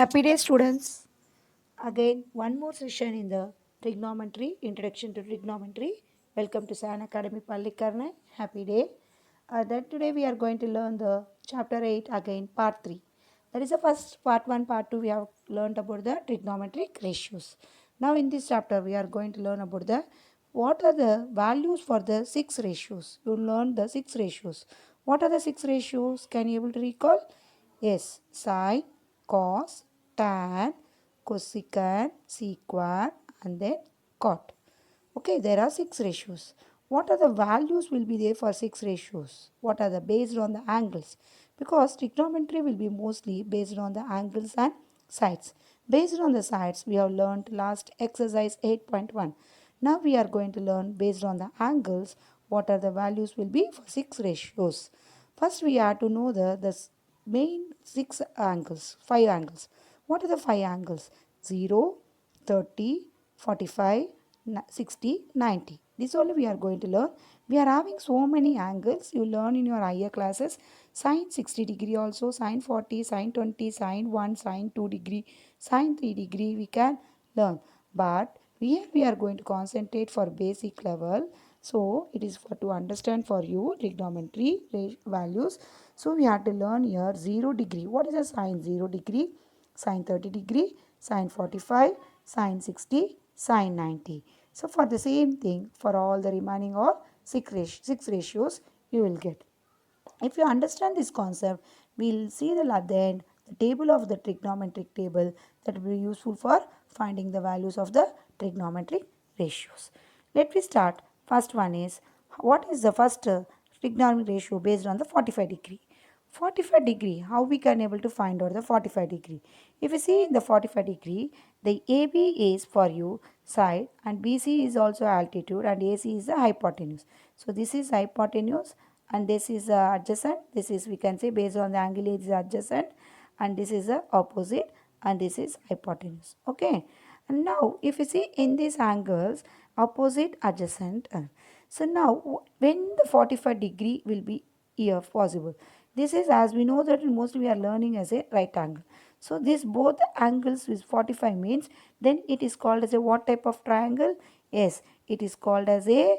Happy day, students. Again, one more session in the trigonometry, introduction to trigonometry. Welcome to San Academy Pallikarna. Happy day. Then today we are going to learn the chapter 8 again, part 3. That is the first part 1, part 2 we have learned about the trigonometric ratios. Now in this chapter we are going to learn about the what are the values for the 6 ratios. You learn the 6 ratios. What are the 6 ratios? Can you able to recall? Yes, sine, cos, tan, cosecant, secant, and then cot. Okay, there are 6 ratios. What are the values will be there for 6 ratios? What are the based on the angles? Because trigonometry will be mostly based on the angles and sides. Based on the sides, we have learned last exercise 8.1. Now we are going to learn based on the angles what are the values will be for 6 ratios. First we have to know the main 6 angles, 5 angles. What are the 5 angles? 0, 30, 45, 60, 90. This only we are going to learn. We are having so many angles. You learn in your higher classes. Sine 60 degree also, sine 40, sine 20, sine 1, sine 2 degree, sine 3 degree we can learn. But here we are going to concentrate for basic level. So it is for to understand for you trigonometry values. So we have to learn here 0 degree. What is a sine 0 degree? Sine 30 degree, sine 45, sine 60, sine 90. So for the same thing for all the remaining or 6 ratios you will get. If you understand this concept, we'll see at the end the table of the trigonometric table that will be useful for finding the values of the trigonometric ratios. Let me start. First one is what is the first trigonometric ratio based on the 45 degree. 45 degree, how we can able to find out the 45 degree. If you see in the 45 degree, the AB is for you side and BC is also altitude and AC is the hypotenuse. So this is hypotenuse and this is adjacent. This is we can say based on the angle is adjacent and this is the opposite and this is hypotenuse. Okay. And now if you see in these angles opposite adjacent. So now when the 45 degree will be here possible. This is as we know that mostly we are learning as a right angle. So this both angles with 45 means then it is called as a what type of triangle? Yes, it is called as a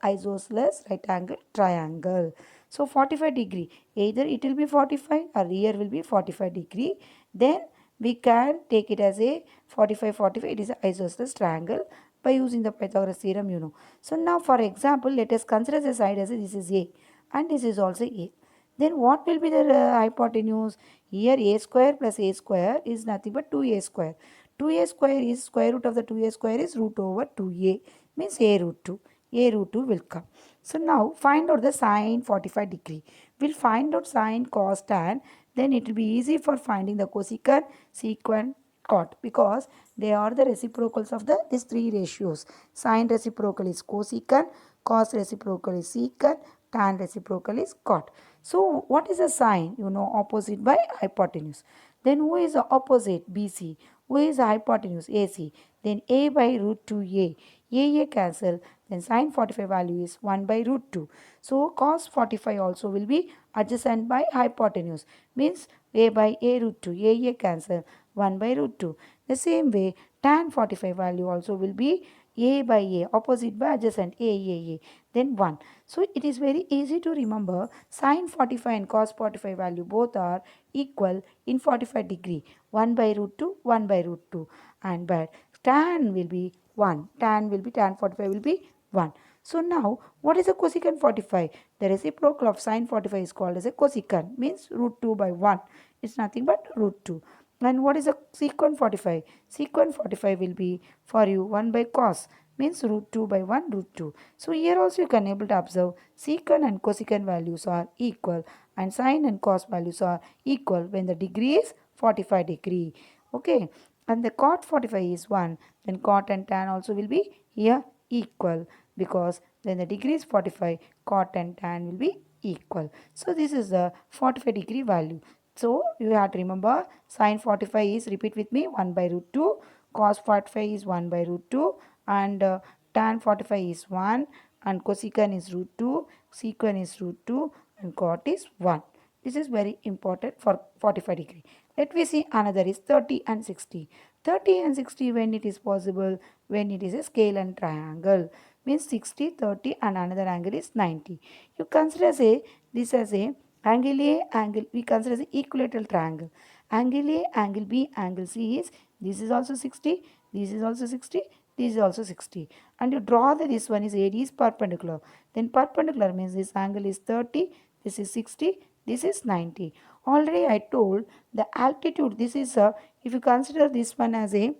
isosceles right angle triangle. So 45 degree either it will be 45 or here will be 45 degree. Then we can take it as a 45 45 it is an isosceles triangle by using the Pythagoras theorem you know. So now for example let us consider the side as a, this is A and this is also A. Then what will be the hypotenuse? Here a square plus a square is nothing but 2a square. 2a square is square root of the 2a square is root over 2a means a root 2. A root 2 will come. So now find out the sine 45 degree. We'll find out sine cos tan. Then it will be easy for finding the cosecant, secant, cot because they are the reciprocals of the these three ratios. Sine reciprocal is cosecant, cos reciprocal is secant, tan reciprocal is cot. So what is a sine? You know opposite by hypotenuse. Then who is the opposite? BC. Who is the hypotenuse? AC. Then A by root 2A. A cancel. Then sine 45 value is 1 by root 2. So cos 45 also will be adjacent by hypotenuse. Means A by A root 2. A cancel. 1 by root 2. The same way tan 45 value also will be A by A, opposite by adjacent, A, then 1. So it is very easy to remember sine 45 and cos 45 value both are equal in 45 degree, 1 by root 2, 1 by root 2 and but tan will be 1, tan 45 will be 1. So now what is a cosecant 45? The reciprocal of sine 45 is called as a cosecant, means root 2 by 1. It's nothing but root 2. And what is a secant 45? Secant 45 will be for you 1 by cos means root 2 by 1 root 2. So here also you can able to observe secant and cosecant values are equal and sine and cos values are equal when the degree is 45 degree. Okay. And the cot 45 is 1. Then cot and tan also will be here equal because then the degree is 45 cot and tan will be equal. So this is the 45 degree value. So you have to remember sine 45 is repeat with me 1 by root 2, cos 45 is 1 by root 2 and tan 45 is 1 and cosecant is root 2, secant is root 2 and cot is 1. This is very important for 45 degree. Let me see another is 30 and 60. 30 and 60 when it is possible, when it is a scale and triangle. Means 60, 30 and another angle is 90. You consider this as a angle A, angle, we consider as a equilateral triangle. Angle A, angle B, angle C is, this is also 60, this is also 60, this is also 60. And you draw this one is AD is perpendicular. Then perpendicular means this angle is 30, this is 60, this is 90. Already I told the altitude, this is a, if you consider this one as a,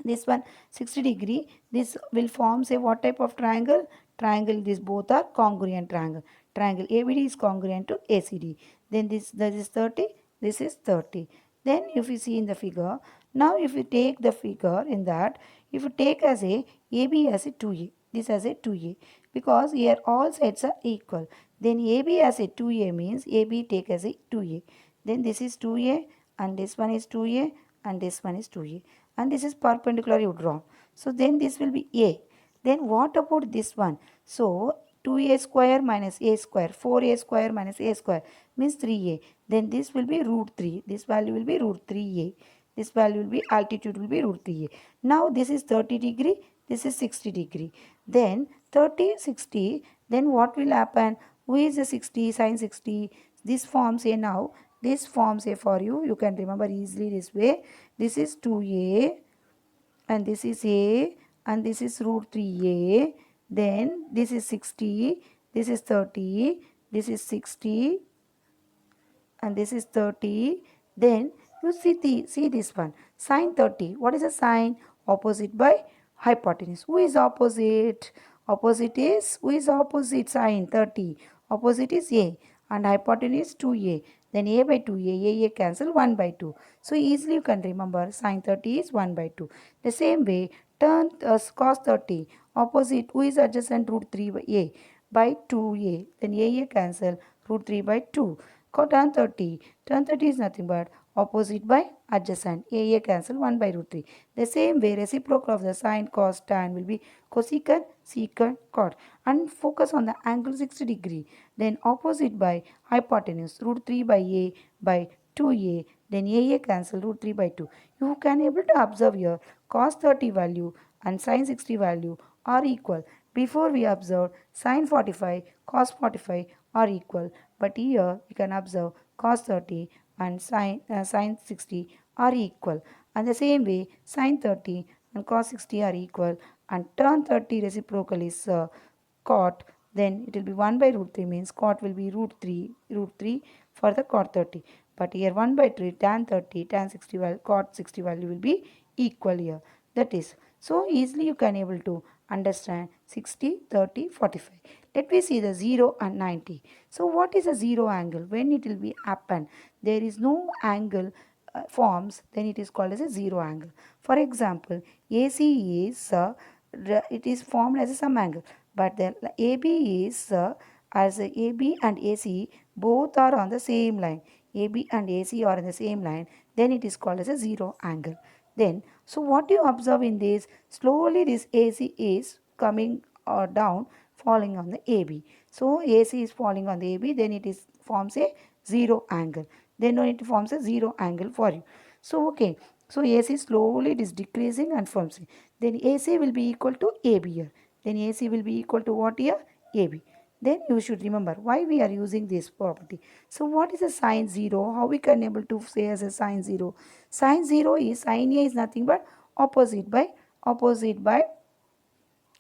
this one 60 degree, this will form say what type of triangle? Triangle, these both are congruent triangle. Triangle ABD is congruent to ACD. Then this is 30, this is 30. Then if you see in the figure, now if you take the figure in that, if you take as a AB as a 2A, this as a 2A, because here all sides are equal. Then AB as a 2A means AB take as a 2A. Then this is 2A and this one is 2A and this one is 2A. And this is perpendicular you draw. So then this will be A. Then what about this one? So 2A square minus A square, 4A square minus A square means 3A. Then this will be root 3. This value will be root 3A. This value will be, altitude will be root 3A. Now this is 30 degree, this is 60 degree. Then 30, 60, then what will happen? Who is the 60, sine 60? This forms a now. This forms a for you. You can remember easily this way. This is 2A and this is A and this is root 3A. Then this is 60, this is 30, this is 60 and this is 30. Then you see this one, sine 30. What is a sine? Opposite by hypotenuse. Who is opposite? Opposite is, who is opposite sine 30? Opposite is A and hypotenuse 2A. Then A by 2A, A cancel 1 by 2. So easily you can remember sine 30 is 1 by 2. The same way, turn cos 30. Opposite, who is adjacent? Root 3 by A by 2A. Then A cancel root 3 by 2. Tan 30. Tan 30 is nothing but opposite by adjacent. A cancel 1 by root 3. The same way reciprocal of the sine, cos, tan will be cosecant, secant, cot. And focus on the angle 60 degree. Then opposite by hypotenuse root 3 by A by 2A. Then A cancel root 3 by 2. You can able to observe here cos 30 value and sine 60 value are equal. Before we observed sine 45, cos 45 are equal. But here we can observe cos 30 and sine 60 are equal. And the same way sine 30 and cos 60 are equal. And tan 30 reciprocal is cot. Then it will be 1 by root 3 means cot will be root 3 for the cot 30. But here 1 by 3 tan 30, tan 60 value, cot 60 value will be equal here. That is, so easily you can able to understand 60, 30, 45. Let me see the 0 and 90. So what is a 0 angle? When it will be happen, there is no angle forms, then it is called as a 0 angle. For example, AC is, it is formed as a some angle. But the AB is, as a AB and AC both are on the same line. AB and AC are on the same line. Then it is called as a 0 angle. Then, so what you observe in this, slowly this AC is coming down, falling on the AB. So AC is falling on the AB, then it is forms a 0 angle. Then it forms a 0 angle for you. So okay, so AC slowly it is decreasing and forms. Then AC will be equal to AB here. Then AC will be equal to what here? AB. Then you should remember why we are using this property. So what is a sine 0? How we can able to say as a sine 0? Sine 0 is, sine A is nothing but opposite by,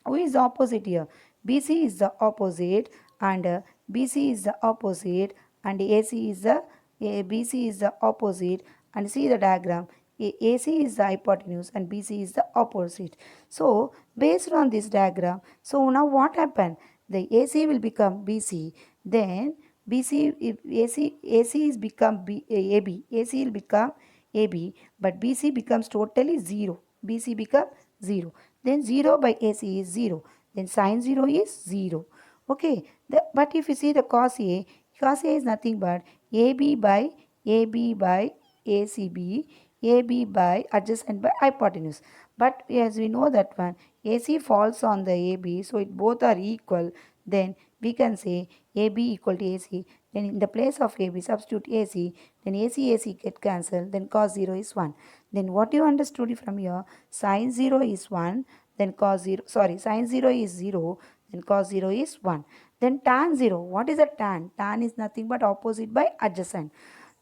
who is opposite here? BC is the opposite and BC is the opposite and AC is the, BC is the opposite, and see the diagram. AC is the hypotenuse and BC is the opposite. So based on this diagram, so now what happened? The AC will become BC, then BC, if AC is become AB, AC will become AB, but BC becomes totally 0. BC become 0. Then 0 by AC is 0. Then sine 0 is 0. Okay. But if you see the cos A is nothing but AB by ACB, AB by adjacent by hypotenuse. But as we know that one, AC falls on the AB, so it both are equal. Then we can say AB equal to AC. Then in the place of AB, substitute AC, then AC get cancelled, then cos 0 is 1. Then what you understood from here, sin 0 is 1, then cos 0, sin 0 is 0, then cos 0 is 1. Then tan 0, what is a tan? Tan is nothing but opposite by adjacent.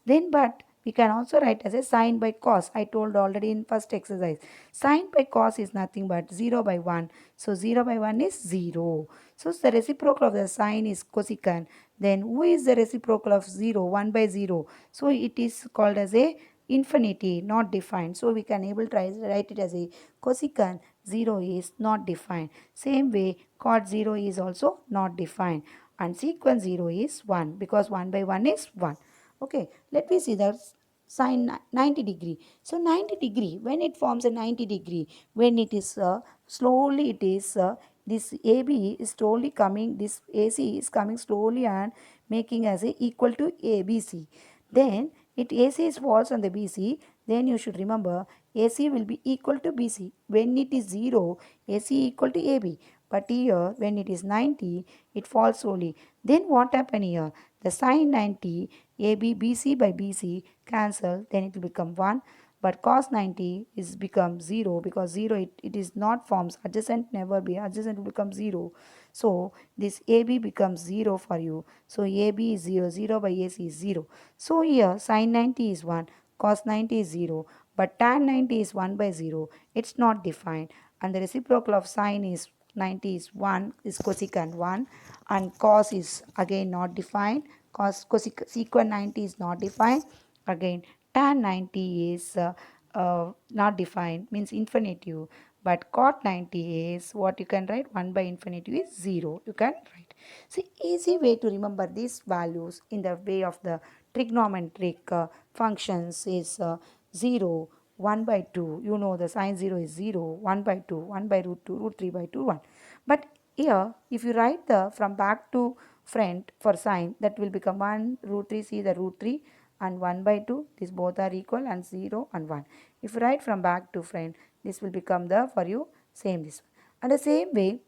Then but we can also write as a sine by cos. I told already in first exercise. Sine by cos is nothing but 0 by 1. So 0 by 1 is 0. So the reciprocal of the sine is cosecant. Then who is the reciprocal of 0? 1 by 0. So it is called as a infinity, not defined. So we can able to write it as a cosecant 0 is not defined. Same way cot 0 is also not defined. And secant 0 is 1 because 1 by 1 is 1. Okay, let me see the sine 90 degree. So 90 degree, when it forms a 90 degree, when it is slowly it is this AB is slowly coming, this AC is coming slowly and making as a equal to ABC. Then it AC is falls on the BC, then you should remember AC will be equal to BC. When it is 0, AC equal to AB. But here when it is 90, it falls slowly. Then what happen here? The sine 90, AB, BC by BC cancel, then it will become 1. But cos 90 is become 0 because 0 it is not forms. Adjacent never be. Adjacent will become 0. So this AB becomes 0 for you. So AB is 0. 0 by AC is 0. So here sin 90 is 1. Cos 90 is 0. But tan 90 is 1 by 0. It's not defined. And the reciprocal of sine is 90 is 1 is cosecant 1 and cos is again not defined. Secant 90 is not defined. Again tan 90 is not defined, means infinitive, but cot 90 is what you can write 1 by infinitive is 0 you can write. See, easy way to remember these values in the way of the trigonometric functions is 0, 1 by 2, you know the sine 0 is 0, 1 by 2, 1 by root 2, root 3 by 2, 1. But here if you write the from back to front for sine, that will become 1 root 3, see the root 3 and 1 by 2, these both are equal and 0 and 1. If you write from back to front, this will become the for you same this one. And the same way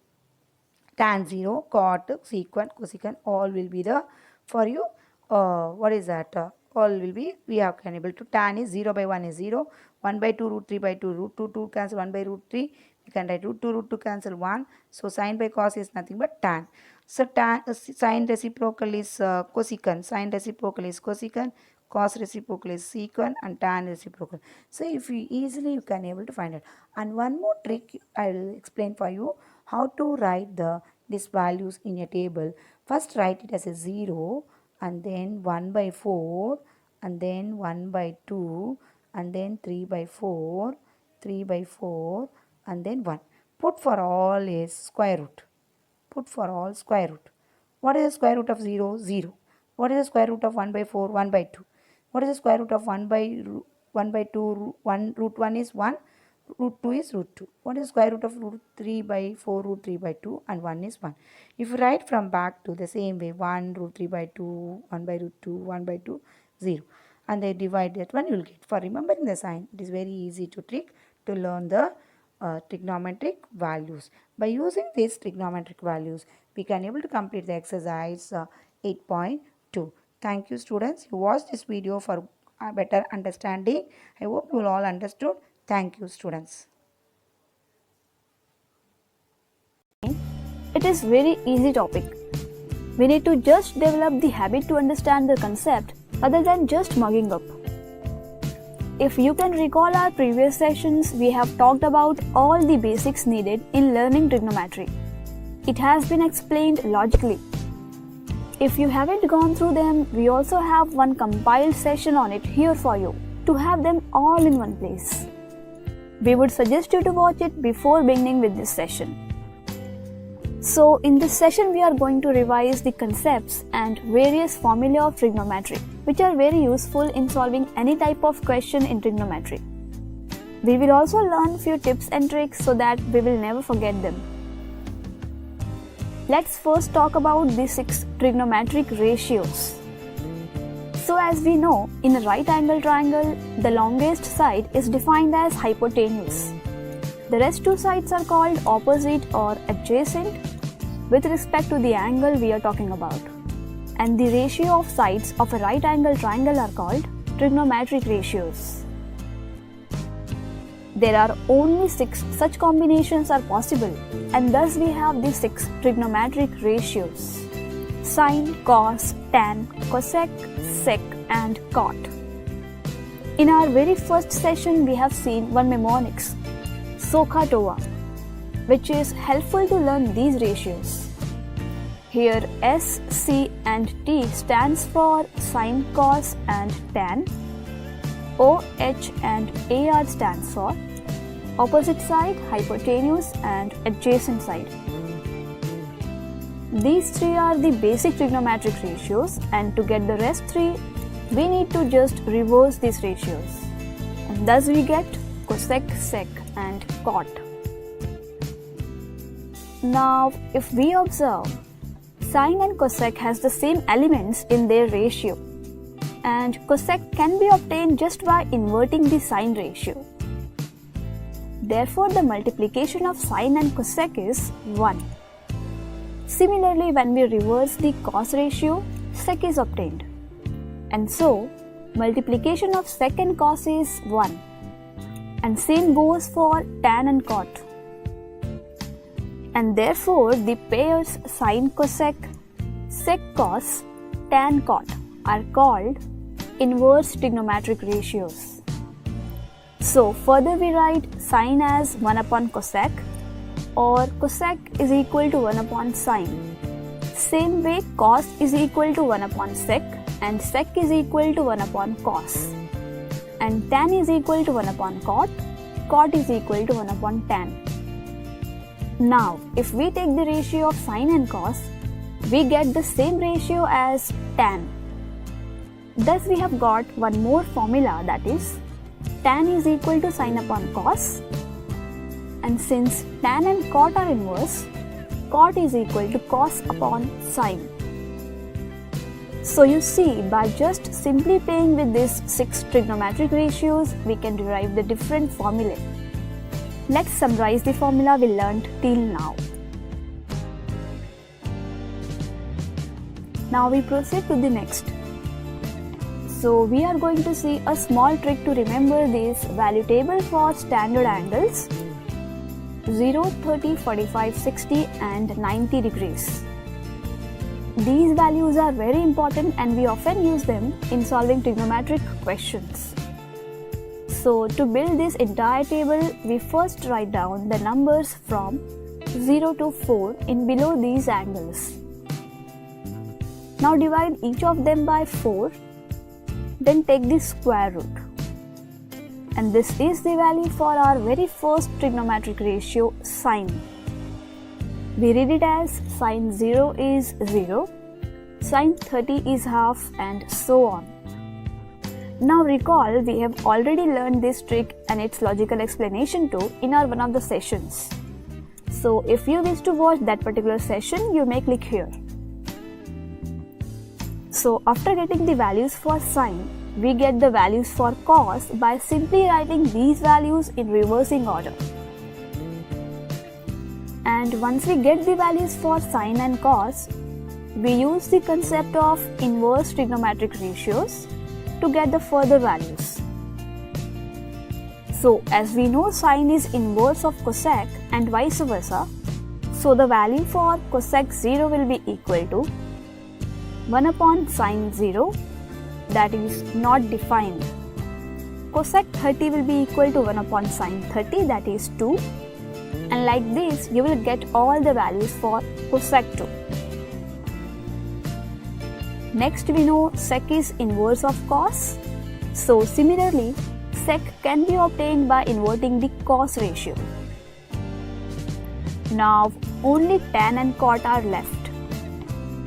tan 0, cot, secant, cosecant all will be the for you what is that all will be we have can able to tan is 0 by 1 is 0, 1 by 2 root 3 by 2 root 2 2 cancel 1 by root 3 we can write root 2 cancel 1. So sine by cos is nothing but tan. So tan sine reciprocal is cosecant, sine reciprocal is cosecant, cos reciprocal is secant and tan reciprocal. So if you easily you can able to find it. And one more trick I will explain for you how to write these values in a table. First write it as a 0 and then 1 by 4 and then 1 by 2 and then 3 by 4, 3 by 4 and then 1. Put for all is square root. Put for all square root. What is the square root of 0? 0. What is the square root of 1 by 4? 1 by 2. What is the square root of 1 by 2? 1 root 1 is 1. Root 2 is root 2. What is square root of root 3 by 4? Root 3 by 2 and 1 is 1. If you write from back to the same way 1 root 3 by 2, 1 by root 2, 1 by 2, 0. And they divide that one you will get. For remembering the sign, it is very easy to trick to learn the trigonometric values. By using these trigonometric values, we can able to complete the exercise 8.2. Thank you students. You watched this video for a better understanding. I hope you all understood. Thank you students. It is very easy topic. We need to just develop the habit to understand the concept other than just mugging up. If you can recall our previous sessions, we have talked about all the basics needed in learning trigonometry. It has been explained logically. If you haven't gone through them, we also have one compiled session on it here for you to have them all in one place. We would suggest you to watch it before beginning with this session. So in this session we are going to revise the concepts and various formulae of trigonometry, which are very useful in solving any type of question in trigonometry. We will also learn few tips and tricks so that we will never forget them. Let's first talk about the 6 trigonometric ratios. So as we know, in a right angle triangle, the longest side is defined as hypotenuse. The rest 2 sides are called opposite or adjacent with respect to the angle we are talking about. and the ratio of sides of a right angle triangle are called trigonometric ratios. There are only 6 such combinations are possible, and thus we have the 6 trigonometric ratios: sine, cos, tan, cosec, sec and cot. In our very first session, we have seen one mnemonics, SOHCAHTOA, which is helpful to learn these ratios. Here S, C and T stands for sine, cos and tan. O, H and AR stands for opposite side, hypotenuse and adjacent side. These 3 are the basic trigonometric ratios, and to get the rest 3, we need to just reverse these ratios. And thus we get cosec, sec and cot. Now if we observe, sine and cosec has the same elements in their ratio, and cosec can be obtained just by inverting the sine ratio. Therefore, the multiplication of sine and cosec is 1. Similarly, when we reverse the cos ratio, sec is obtained. And so, multiplication of sec and cos is 1. And same goes for tan and cot. And therefore, the pairs sine cosec, sec cos, tan cot are called inverse trigonometric ratios. So further we write sine as 1 upon cosec, or cosec is equal to 1 upon sine. Same way cos is equal to 1 upon sec, and sec is equal to 1 upon cos. And tan is equal to 1 upon cot, cot is equal to 1 upon tan. Now if we take the ratio of sine and cos, we get the same ratio as tan. Thus we have got one more formula, that is tan is equal to sine upon cos, and since tan and cot are inverse, cot is equal to cos upon sine. So you see, by just simply playing with these 6 trigonometric ratios, we can derive the different formulae. Let's summarize the formula we learnt till now. Now we proceed to the next. So we are going to see a small trick to remember this value table for standard angles 0, 30, 45, 60 and 90 degrees. These values are very important and we often use them in solving trigonometric questions. So to build this entire table, we first write down the numbers from 0 to 4 in below these angles. Now divide each of them by 4. Then take the square root. And this is the value for our very first trigonometric ratio, sine. We read it as sine 0 is 0, sine 30 is half, and so on. Now recall, we have already learned this trick and its logical explanation too in our one of the sessions. So if you wish to watch that particular session, you may click here. So after getting the values for sine, we get the values for cos by simply writing these values in reversing order. And once we get the values for sine and cos, we use the concept of inverse trigonometric ratios to get the further values. So as we know, sine is inverse of cosec and vice versa, so the value for cosec 0 will be equal to 1 upon sine 0, that is not defined. Cosec 30 will be equal to 1 upon sine 30, that is 2. And like this, you will get all the values for cosec 2. Next we know sec is inverse of cos. So similarly, sec can be obtained by inverting the cos ratio. Now only tan and cot are left.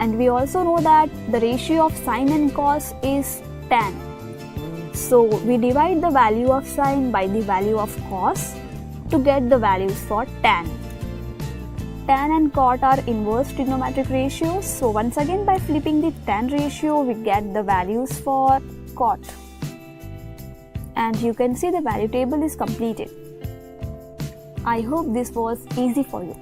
And we also know that the ratio of sine and cos is tan. So we divide the value of sine by the value of cos to get the values for tan. Tan and cot are inverse trigonometric ratios. So once again, by flipping the tan ratio, we get the values for cot. And you can see the value table is completed. I hope this was easy for you.